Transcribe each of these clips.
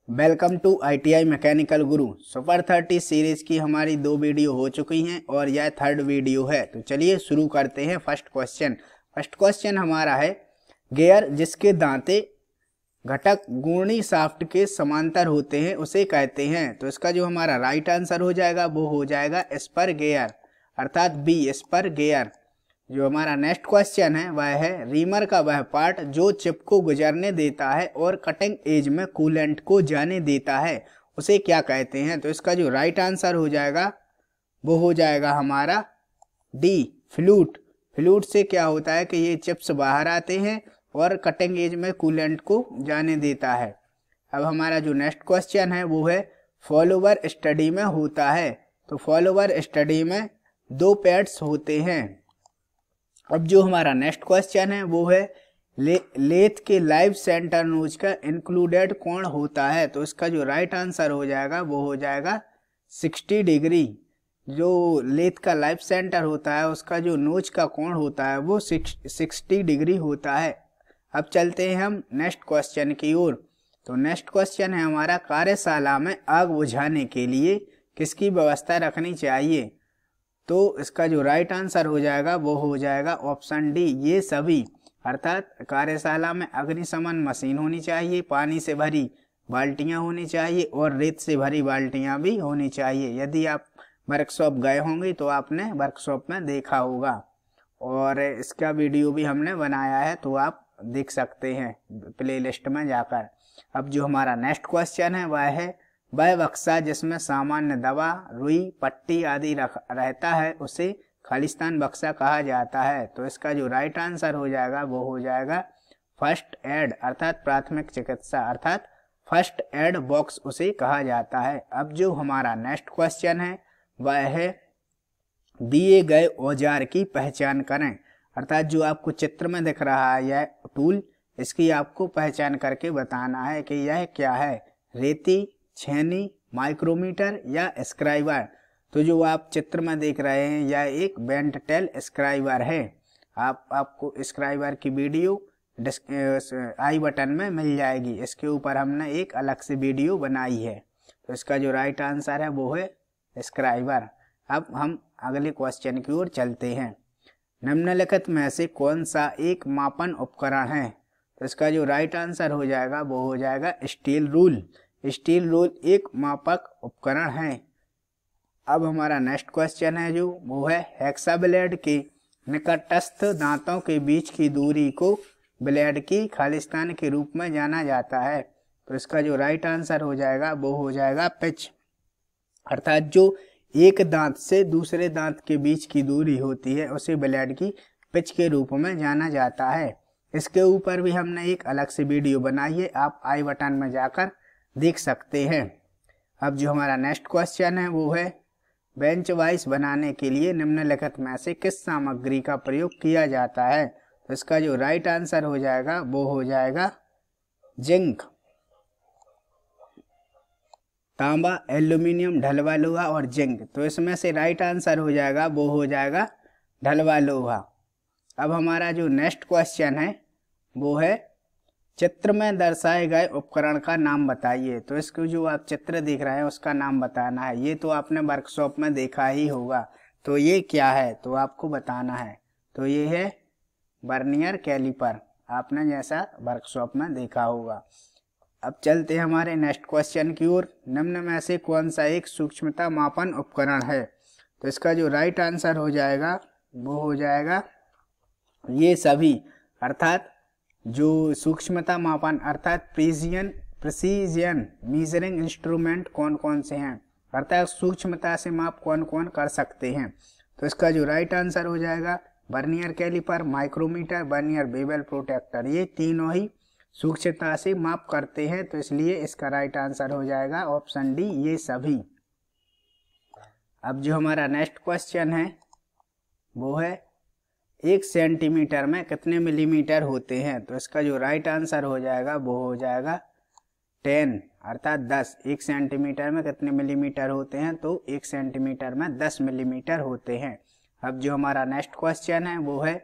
Welcome to ITI mechanical Guru. Super 30 series की हमारी 2 video हो चुकी हैं और यह 3rd वीडियो है। तो चलिए शुरू करते हैं। फर्स्ट क्वेश्चन हमारा है, गियर जिसके दांते घटक घूर्णी शाफ्ट के समांतर होते हैं उसे कहते हैं। तो इसका जो हमारा राइट आंसर हो जाएगा वो हो जाएगा स्पर गियर, अर्थात बी, स्पर गियर। जो हमारा नेक्स्ट क्वेश्चन है वह है, रीमर का वह पार्ट जो चिप को गुजरने देता है और कटिंग एज में कूलेंट को जाने देता है उसे क्या कहते हैं। तो इसका जो राइट आंसर हो जाएगा वो हो जाएगा हमारा डी, फ्लूट। फ्लूट से क्या होता है कि ये चिप्स बाहर आते हैं और कटिंग एज में कूलेंट को जाने देता है। अब हमारा जो नेक्स्ट क्वेश्चन है वो है, फॉलोवर स्टडी में होता है। तो फॉलोवर स्टडी में 2 पैड्स होते हैं। अब जो हमारा नेक्स्ट क्वेश्चन है वो है, लेथ के लाइव सेंटर नोज का इंक्लूडेड कोण होता है। तो इसका जो राइट आंसर हो जाएगा वो हो जाएगा 60 डिग्री। जो लेथ का लाइव सेंटर होता है उसका जो नोज का कोण होता है वो 60 डिग्री होता है। अब चलते हैं हम नेक्स्ट क्वेश्चन की ओर। तो नेक्स्ट क्वेश्चन है हमारा, कार्यशाला में आग बुझाने के लिए किसकी व्यवस्था रखनी चाहिए। तो इसका जो राइट आंसर हो जाएगा वो हो जाएगा ऑप्शन डी, ये सभी। अर्थात कार्यशाला में अग्निशमन मशीन होनी चाहिए, पानी से भरी बाल्टियां होनी चाहिए और रेत से भरी बाल्टियां भी होनी चाहिए। यदि आप वर्कशॉप गए होंगे तो आपने वर्कशॉप में देखा होगा और इसका वीडियो भी हमने बनाया है, तो आप देख सकते हैं प्लेलिस्ट में जाकर। अब जो हमारा नेक्स्ट क्वेश्चन है वह है, वह बक्सा जिसमें सामान्य दवा, रुई, पट्टी आदि रहता है उसे खालिस्तान बक्सा कहा जाता है। तो इसका जो राइट आंसर हो जाएगा वो हो जाएगा फर्स्ट एड, अर्थात प्राथमिक चिकित्सा, अर्थात फर्स्ट एड बॉक्स उसे कहा जाता है। अब जो हमारा नेक्स्ट क्वेश्चन है वह है, दिए गए औजार की पहचान करें। अर्थात जो आपको चित्र में दिख रहा है यह टूल, इसकी आपको पहचान करके बताना है कि यह क्या है, रेती, छेनी, माइक्रोमीटर या स्क्राइबर। तो जो आप चित्र में देख रहे हैं यह एक बेंट टेल स्क्राइबर है। आपको स्क्राइबर की वीडियो आई बटन में मिल जाएगी, इसके ऊपर हमने एक अलग से वीडियो बनाई है। तो इसका जो राइट आंसर है वो है स्क्राइबर। अब हम अगले क्वेश्चन की ओर चलते हैं। निम्नलिखित में से कौन सा एक मापन उपकरण है। तो इसका जो राइट आंसर हो जाएगा वो हो जाएगा स्टील रूल। स्टील रूल एक मापक उपकरण है। अब हमारा नेक्स्ट क्वेश्चन है जो वो है, हेक्सा ब्लेड के निकटस्थ दांतों के बीच की दूरी को ब्लेड की खालिस्तान के रूप में जाना जाता है। तो इसका जो राइट आंसर हो जाएगा वो हो जाएगा पिच, अर्थात जो एक दांत से दूसरे दांत के बीच की दूरी होती है उसे ब्लेड की पिच के रूप में जाना जाता है। इसके ऊपर भी हमने एक अलग से वीडियो बनाई है, आप आई बटन में जाकर देख सकते हैं। अब जो हमारा नेक्स्ट क्वेश्चन है वो है, बेंच वाइस बनाने के लिए निम्नलिखित में से किस सामग्री का प्रयोग किया जाता है। तो इसका जो राइट आंसर हो जाएगा वो हो जाएगा जिंक। तांबा, एल्यूमिनियम, ढलवा लोहा और जिंक। तो इसमें से राइट आंसर हो जाएगा वो हो जाएगा ढलवा लोहा। अब हमारा जो नेक्स्ट क्वेश्चन है वो है, चित्र में दर्शाए गए उपकरण का नाम बताइए। तो इसको जो आप चित्र देख रहे हैं उसका नाम बताना है। ये तो आपने वर्कशॉप में देखा ही होगा, तो ये क्या है तो आपको बताना है। तो ये है वर्नियर कैलिपर, आपने जैसा वर्कशॉप में देखा होगा। अब चलते हैं हमारे नेक्स्ट क्वेश्चन की ओर। निम्न में से कौन सा एक सूक्ष्मता मापन उपकरण है। तो इसका जो राइट आंसर हो जाएगा वो हो जाएगा ये सभी। अर्थात जो सूक्ष्मता मापन अर्थात प्रिसीजन मीजरिंग इंस्ट्रूमेंट कौन कौन से हैं, अर्थात सूक्ष्मता से माप कौन कौन कर सकते हैं। तो इसका जो राइट आंसर हो जाएगा vernier caliper, micrometer, vernier bevel protractor. ये तीनों ही सूक्ष्मता से माप करते हैं, तो इसलिए इसका राइट आंसर हो जाएगा ऑप्शन डी, ये सभी। अब जो हमारा नेक्स्ट क्वेश्चन है वो है, 1 सेंटीमीटर में कितने मिलीमीटर होते हैं। तो इसका जो राइट आंसर हो जाएगा वो हो जाएगा 10, अर्थात 10। 1 सेंटीमीटर में कितने मिलीमीटर होते हैं, तो 1 सेंटीमीटर में 10 मिलीमीटर होते हैं। अब जो हमारा नेक्स्ट क्वेश्चन है वो है,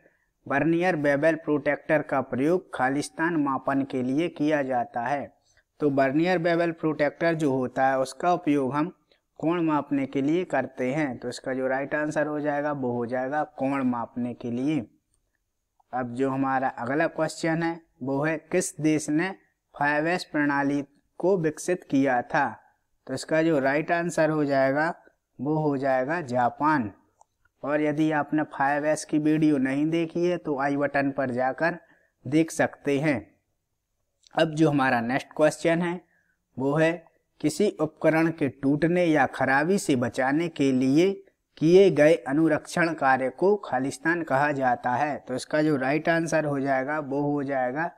वर्नियर बेवल प्रोटेक्टर का प्रयोग खालिस्तान मापन के लिए किया जाता है। तो वर्नियर बेवल प्रोटेक्टर जो होता है उसका उपयोग हम कोण मापने के लिए करते हैं। तो इसका जो राइट आंसर हो जाएगा वो हो जाएगा कोण मापने के लिए। अब जो हमारा अगला क्वेश्चन है वो है किस देश ने 5S प्रणाली को विकसित किया था। तो इसका जो राइट आंसर हो जाएगा वो हो जाएगा जापान। और यदि आपने 5S की वीडियो नहीं देखी है तो आई बटन पर जाकर देख सकते हैं। अब जो हमारा नेक्स्ट क्वेश्चन है वो है किसी उपकरण के टूटने या खराबी से बचाने के लिए किए गए अनुरक्षण कार्य को खालिस्तान कहा जाता है। तो इसका जो राइट आंसर हो जाएगा वो हो जाएगा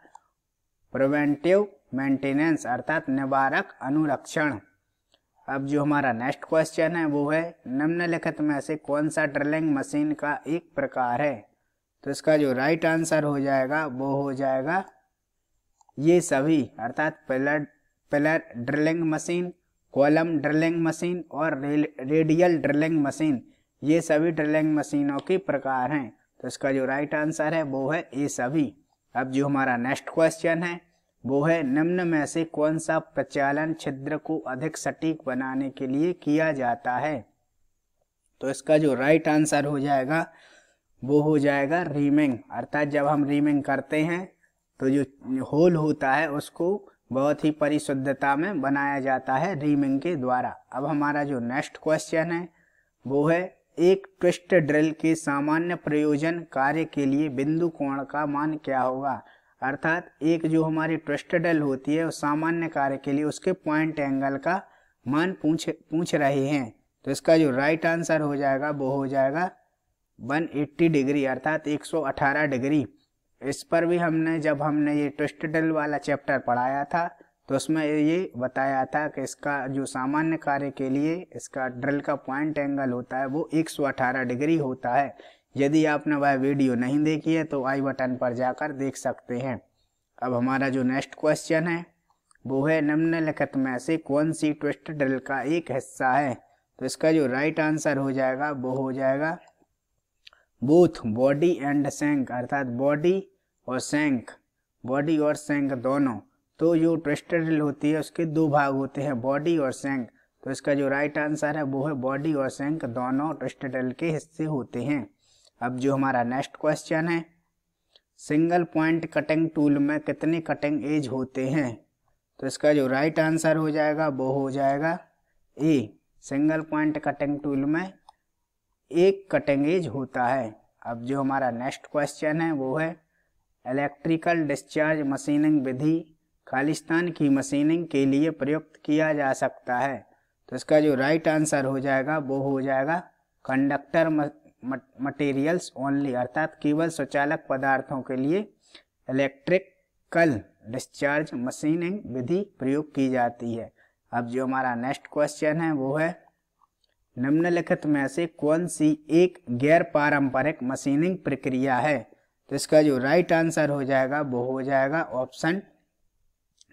प्रिवेंटिव मेंटेनेंस अर्थात निवारक अनुरक्षण। अब जो हमारा नेक्स्ट क्वेश्चन है वो है निम्नलिखित में से कौन सा ड्रिलिंग मशीन का एक प्रकार है। तो इसका जो राइट आंसर हो जाएगा वो हो जाएगा ये सभी अर्थात pillar drilling machine, column drilling machine और रेडियल ड्रिलिंग मशीन, ये सभी ड्रिलिंग मशीनों के प्रकार हैं। तो इसका जो राइट आंसर है वो है ये सभी। अब जो हमारा नेक्स्ट क्वेश्चन है वो है निम्न में से कौन सा प्रचालन छिद्र को अधिक सटीक बनाने के लिए किया जाता है। तो इसका जो राइट आंसर हो जाएगा वो हो जाएगा रीमिंग अर्थात जब हम रीमिंग करते हैं तो जो होल होता है उसको बहुत ही परिशुद्धता में बनाया जाता है रीमिंग के द्वारा। अब हमारा जो नेक्स्ट क्वेश्चन है वो है एक ट्विस्ट ड्रिल के सामान्य प्रयोजन कार्य के लिए बिंदु कोण का मान क्या होगा। अर्थात एक जो हमारी ट्विस्ट ड्रिल होती है उस सामान्य कार्य के लिए उसके पॉइंट एंगल का मान पूछ रहे हैं। तो इसका जो राइट आंसर हो जाएगा वो हो जाएगा 180 डिग्री अर्थात 118 डिग्री। इस पर भी जब हमने ये ट्विस्ट ड्रिल वाला चैप्टर पढ़ाया था तो उसमें ये बताया था कि इसका जो सामान्य कार्य के लिए इसका ड्रिल का पॉइंट एंगल होता है वो 118 डिग्री होता है। यदि आपने वह वीडियो नहीं देखी है तो आई बटन पर जाकर देख सकते हैं। अब हमारा जो नेक्स्ट क्वेश्चन है वो है निम्नलिखित में से कौन सी ट्विस्ट ड्रिल का एक हिस्सा है। तो इसका जो राइट आंसर हो जाएगा वो हो जाएगा बोथ बॉडी एंड शैंक अर्थात बॉडी और शैंक दोनों। तो जो ट्विस्ट ड्रिल होती है उसके दो भाग होते हैं बॉडी और शैंक। तो इसका जो राइट आंसर है वो है बॉडी और शैंक दोनों ट्विस्ट ड्रिल के हिस्से होते हैं। अब जो हमारा नेक्स्ट क्वेश्चन है सिंगल पॉइंट कटिंग टूल में कितने कटिंग एज होते हैं। तो इसका जो राइट आंसर हो जाएगा वो हो जाएगा a single point cutting tool में एक कटिंग एज होता है। अब जो हमारा नेक्स्ट क्वेश्चन है वो है इलेक्ट्रिकल डिस्चार्ज मशीनिंग विधि खालिस्तान की मशीनिंग के लिए प्रयुक्त किया जा सकता है। तो इसका जो राइट आंसर हो जाएगा वो हो जाएगा कंडक्टर मटेरियल्स ओनली अर्थात केवल स्वचालक पदार्थों के लिए इलेक्ट्रिकल डिस्चार्ज मशीनिंग विधि प्रयोग की जाती है। अब जो हमारा नेक्स्ट क्वेश्चन है वो है निम्नलिखित में से कौन सी एक गैर पारंपरिक मशीनिंग प्रक्रिया है। तो इसका जो राइट आंसर हो जाएगा वो हो जाएगा ऑप्शन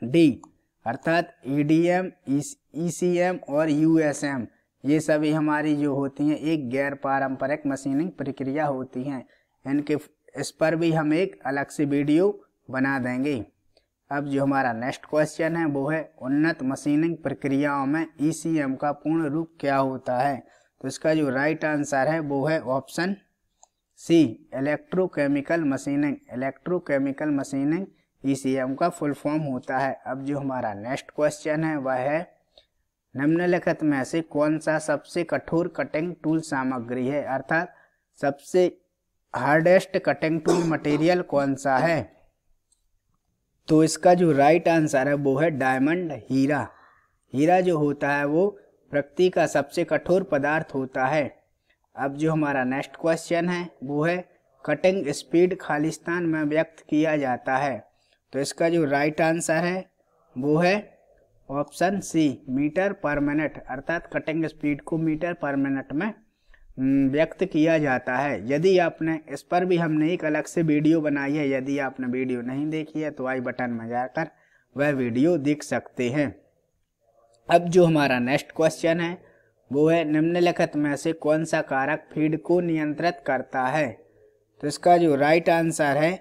डी अर्थात EDM, ECM और USM, ये सभी हमारी जो होती हैं एक गैर पारंपरिक मशीनिंग प्रक्रिया होती हैं। इनके इस पर भी हम एक अलग से वीडियो बना देंगे। अब जो हमारा नेक्स्ट क्वेश्चन है वो है उन्नत मशीनिंग प्रक्रियाओं में ECM का पूर्ण रूप क्या होता है। तो इसका जो राइट आंसर है वो है option C electrochemical machining ECM का फुल फॉर्म होता है। अब जो हमारा नेक्स्ट क्वेश्चन है वह है निम्नलिखित में से कौन सा सबसे कठोर कटिंग टूल सामग्री है अर्थात सबसे हार्डेस्ट कटिंग टूल मटेरियल कौन सा है। तो इसका जो राइट आंसर है वो है डायमंड हीरा जो होता है वो प्रकृति का सबसे कठोर पदार्थ होता है। अब जो हमारा नेक्स्ट क्वेश्चन है वो है कटिंग स्पीड खालिस्तान में व्यक्त किया जाता है। तो इसका जो राइट आंसर है वो है ऑप्शन सी मीटर पर मिनट अर्थात कटिंग स्पीड को मीटर पर मिनट में व्यक्त किया जाता है। यदि आपने इस पर भी हमने एक अलग से वीडियो बनाई है, यदि आपने वीडियो नहीं देखी है तो आई बटन में जाकर वह वीडियो देख सकते हैं। अब जो हमारा नेक्स्ट क्वेश्चन है वो है निम्नलिखित में से कौन सा कारक फीड को नियंत्रित करता है। तो इसका जो राइट आंसर है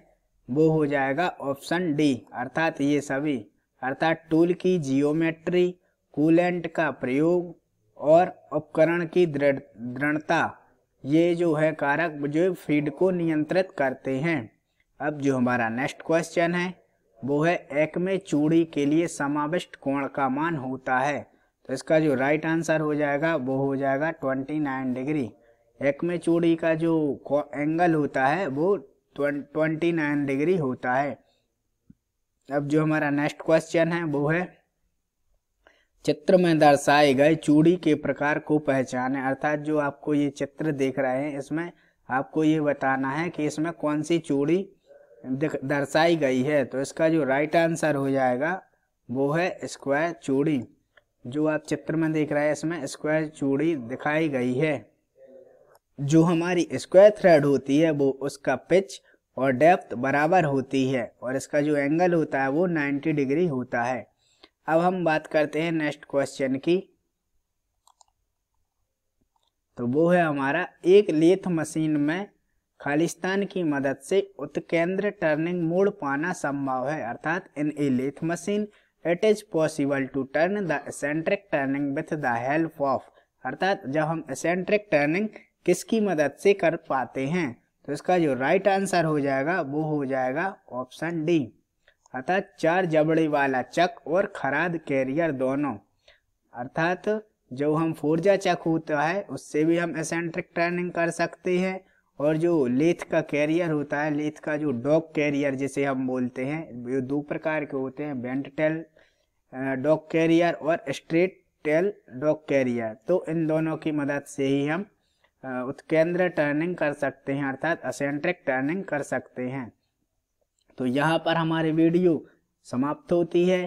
वो हो जाएगा ऑप्शन डी अर्थात ये सभी अर्थात टूल की जियोमेट्री, कूलेंट का प्रयोग और उपकरण की दृढ़ता, ये जो है कारक जो फीड को नियंत्रित करते हैं। अब जो हमारा नेक्स्ट क्वेश्चन है वो है एक्मे चूड़ी के लिए समाविष्ट कोण का मान होता है। तो इसका जो राइट आंसर हो जाएगा वो हो जाएगा 29 डिग्री। एक्मे चूड़ी का जो एंगल होता है वो 29 डिग्री होता है। अब जो हमारा नेक्स्ट क्वेश्चन है वो है चित्र में दर्शाए गए चूड़ी के प्रकार को पहचाने। अर्थात जो आपको ये चित्र देख रहे हैं इसमें आपको ये बताना है कि इसमें कौन सी चूड़ी दर्शाई गई है। तो इसका जो राइट आंसर हो जाएगा वो है स्क्वायर चूड़ी। जो आप चित्र में देख रहे हैं इसमें स्क्वायर चूड़ी दिखाई गई है। जो हमारी स्क्वायर थ्रेड होती है वो उसका पिच और डेप्थ बराबर होती है और इसका जो एंगल होता है वो 90 डिग्री होता है। अब हम बात करते हैं नेक्स्ट क्वेश्चन की। तो वो है हमारा एक लेथ मशीन में खालिस्तान की मदद से उत्केंद्र टर्निंग मोड पाना संभव है। अर्थात in a lathe machine it is possible to turn the eccentric turning with the help of. अर्थात जब हम एसेंट्रिक टर्निंग किसकी मदद से कर पाते हैं, तो इसका जो राइट आंसर हो जाएगा वो हो जाएगा ऑप्शन डी। अर्थात 4 जबड़े वाला चक और खराद कैरियर दोनों। अर्थात जो हम फोर्जा चक होता है उससे भी हम एसेंट्रिक टर्निंग कर सकते हैं और जो लेथ का कैरियर होता है, लेथ का जो डॉग कैरियर जिसे हम बोलते हैं, ये 2 प्रकार के होते हैं, बेंट टेल डॉग कैरियर और स्ट्रेट टेल डॉग कैरियर। तो इन दोनों की मदद से ही हम उत्केंद्र टर्निंग कर सकते हैं अर्थात एसेंट्रिक टर्निंग कर सकते हैं। तो यहाँ पर हमारी वीडियो समाप्त होती है।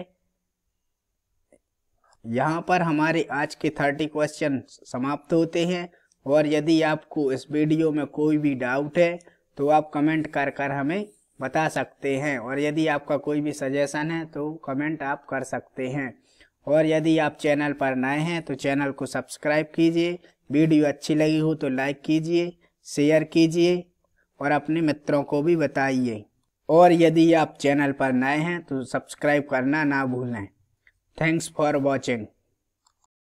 यहाँ पर हमारे आज के 30 क्वेश्चन समाप्त होते हैं और यदि आपको इस वीडियो में कोई भी डाउट है तो आप कमेंट कर हमें बता सकते हैं और यदि आपका कोई भी सजेशन है तो कमेंट आप कर सकते हैं। और यदि आप चैनल पर नए हैं तो चैनल को सब्सक्राइब कीजिए। वीडियो अच्छी लगी हो तो लाइक कीजिए, शेयर कीजिए और अपने मित्रों को भी बताइए। और यदि आप चैनल पर नए हैं तो सब्सक्राइब करना ना भूलें। Thanks for watching.